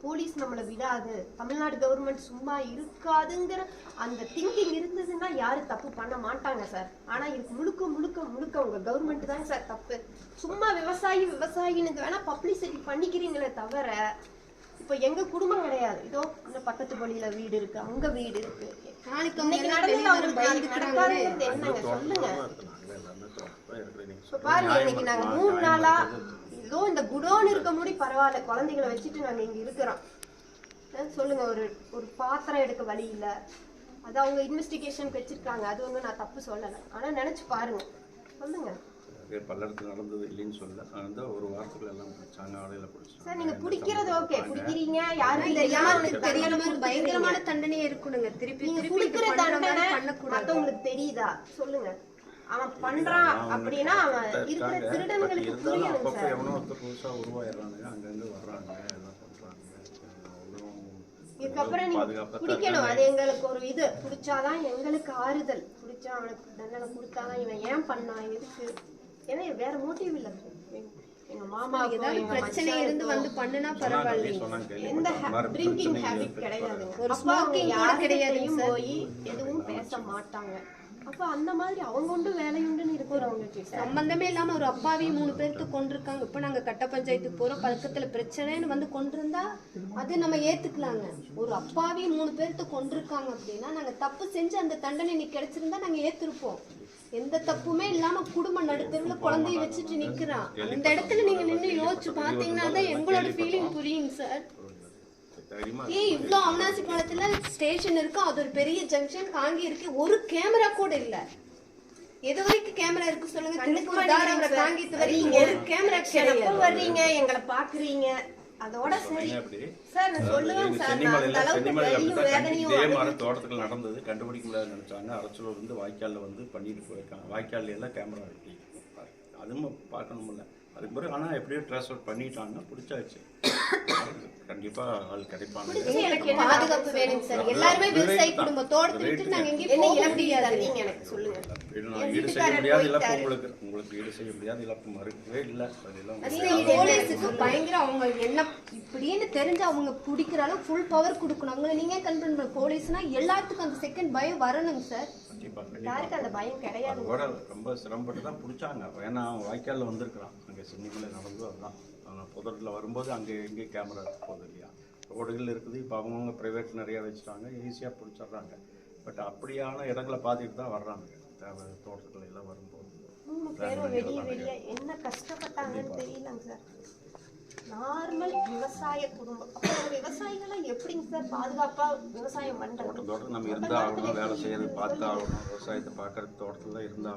Police நம்மளை விடாது, Tamil Nadu government சும்மா இருக்காதுங்கிற அந்த திங்கிங் இருந்ததுன்னா யாரும் தப்பு பண்ண மாட்டாங்க சார். ஆனா இதுக்கு முழுக்க முழுக்க முழுக்க உங்க கவர்மெண்ட் தான் சார் தப்பு. சும்மா விவசாயின்னு வேணா பப்ளிசிட்டி பண்ணிக்கிறீங்களே தவிர, இப்ப எங்க குடும்பம் கிடையாது. இதோ இந்த பக்கத்து பள்ளியில வீடு இருக்கு, அங்க வீடு இருக்கு. என்னங்க சொல்லுங்க. இப்ப பாருங்க, இன்னைக்கு நாங்க 3 நாளா ஏதோ இந்த குடோன் இருக்க முடி பரவாயில்ல, குழந்தைகளை வச்சுட்டு நாங்க இங்க இருக்கிறோம். சொல்லுங்க, ஒரு பாத்திரம் எடுக்க வழி இல்ல. அது அவங்க இன்வெஸ்டிகேஷன் வச்சிருக்காங்க, அது வந்து நான் தப்பு சொல்லல. ஆனா நினைச்சு பாருங்க, சொல்லுங்க. பல்லடத்துல நடந்தது இல்லைன்னு சொல்ல, அந்த ஒரு வாரத்துக்குள்ள எல்லாம் பிடிச்சாங்க, ஆலையில பிடிச்சாங்க. சார் நீங்க பிடிக்கிறது ஓகே, பிடிக்கிறீங்க, யாரும் தெரியற மாதிரி பயங்கரமான தண்டனையே இருக்கணுங்க. திருப்பி நீங்க குடுக்குற தண்டனை மத்தவங்களுக்கு தெரியுதா சொல்லுங்க. அவன் பண்றான் அப்படின்னா அவன் இருக்கிற திருடங்களுக்கு புரியணும் சார். எவனோ ஒருத்தர் புதுசா உருவாயிடுறாங்க, அங்கங்க வர்றாங்க, எல்லாம் பண்றாங்க. இதுக்கப்புறம் நீங்க பிடிக்கணும். அது எங்களுக்கு ஒரு இது, பிடிச்சாதான் எங்களுக்கு ஆறுதல். பிடிச்சா அவனுக்கு தண்டனை கொடுத்தாதான் இவன் ஏன் பண்ணான், எதுக்கு, ஏன்னா வேற மோட்டிவ் இல்ல. எங்க மாமா ஏதாவது பிரச்சனை இருந்து வந்து பண்ணுனா பரவாயில்ல, எந்த ட்ரிங்கிங் ஹேபிட் கிடையாது, ஒரு ஸ்மோக்கிங் கூட கிடையாது, போய் எதுவும் பேச மாட்டாங்க. அப்ப அந்த மாதிரி அவங்க உண்டு வேலையுண்டுன்னு இருக்கிறவங்க சம்பந்தமே இல்லாம ஒரு அப்பாவி 3 பேருக்கு கொண்டிருக்காங்க. இப்ப நாங்க கட்ட பஞ்சாயத்துக்கு போறோம், பக்கத்துல பிரச்சனைன்னு வந்து கொண்டிருந்தா அது நம்ம ஏத்துக்கலாங்க. ஒரு அப்பாவி 3 பேருக்கு கொண்டிருக்காங்க அப்படின்னா நாங்க தப்பு செஞ்சு அந்த தண்டனை நீ கிடைச்சிருந்தா நாங்க ஏத்திருப்போம். எந்த தப்புமே இல்லாம குடும்ப நடுத்தருல குழந்தைய வச்சுட்டு நிக்கிறான். அந்த இடத்துல நீங்க நின்று யோசிச்சு பாத்தீங்கன்னா தான் எங்களோட ஃபீலிங் புரியுங்க சார். இவ்வளோ அவனாசி பாலத்துல ஸ்டேஷன் இருக்கு, அது ஒரு பெரிய ஜங்ஷன், காங்கி இருக்கு, ஒரு கேமரா கூட இல்ல. எது வரைக்கும் கேமரா இருக்கு சொல்லுங்க. ஒரு கேமரா எப்ப வர்றீங்க, எங்களை பாக்குறீங்க, அதோட சரி சார். நான் சொல்லுவேன் சார், தோட்டத்துக்கு நடந்தது கண்டுபிடிக்க முடியாது நினைச்சாங்க. அரசூர் வந்து வாய்க்காலில் வந்து பண்ணிட்டு போயிருக்காங்க. வாய்க்கால் எல்லாம் கேமரா வெட்டி அதுவும் பார்க்கணும்ல. அதுக்கு பிறகு ஆனால் எப்படியோ ட்ரான்ஸ்ஃபர் பண்ணிட்டாங்க, பிடிச்சாச்சு. கண்டிப்பா ஆள் கிடைப்பாங்க. பாதுகாப்பு வேணும் சார். எல்லாருமே விவசாய குடும்பத்தோட விட்டு நாங்க எங்கேயும் போக முடியாது. நீங்க எனக்கு சொல்லுங்க. ஈடு செய்ய முடியாத இழப்பு உங்களுக்கு ஈடு செய்ய முடியாத இழப்பு மறுக்கவே இல்லை. போலீஸுக்கு பயங்கர அவங்க என்ன இப்படின்னு தெரிஞ்சு அவங்க பிடிக்கிற அளவு ஃபுல் பவர் கொடுக்கணும். அவங்களை நீங்க கன்ஃபர்ம் பண்ண போலீஸ்னா எல்லாத்துக்கும் அந்த செகண்ட் பயம் வரணுங்க சார். யாருக்கு அந்த பயம் கிடையாது. கூட ரொம்ப சிரமப்பட்டு தான் பிடிச்சாங்க. ஏன்னா அவன் வாய்க்காலில் வந்திருக்கிறான், அங்கே சின்னிமலை நடந்தது அதுதான். அவங்க புதரில் வரும்போது அங்கே எங்கே கேமரா போகுது இல்லையா, ரோடுகள் இருக்குது. இப்போ அவங்கவுங்க ப்ரைவேட் நிறையா வச்சுட்டாங்க, ஈஸியாக பிடிச்சிட்றாங்க. பட் அப்படியான இடங்களை பார்த்துட்டு தான் வர்றாங்க. தேவை தோட்டத்தில் எல்லாம் வரும்போது 3 பேரும் வெளியே என்ன கஷ்டப்பட்டாங்கன்னு தெரியலங்க சார். நார்மல் விவசாய குடும்பம். அப்போ விவசாயிகளை எப்படிங்க சார் பாதுகாப்பா விவசாயம் பண்றது? தோட்டத்தோட நம்ம இருந்தாகணும், வேலை செய்யறது பார்த்து ஆகணும், விவசாயத்தை பார்க்கறது தோட்டத்தில் இருந்தால்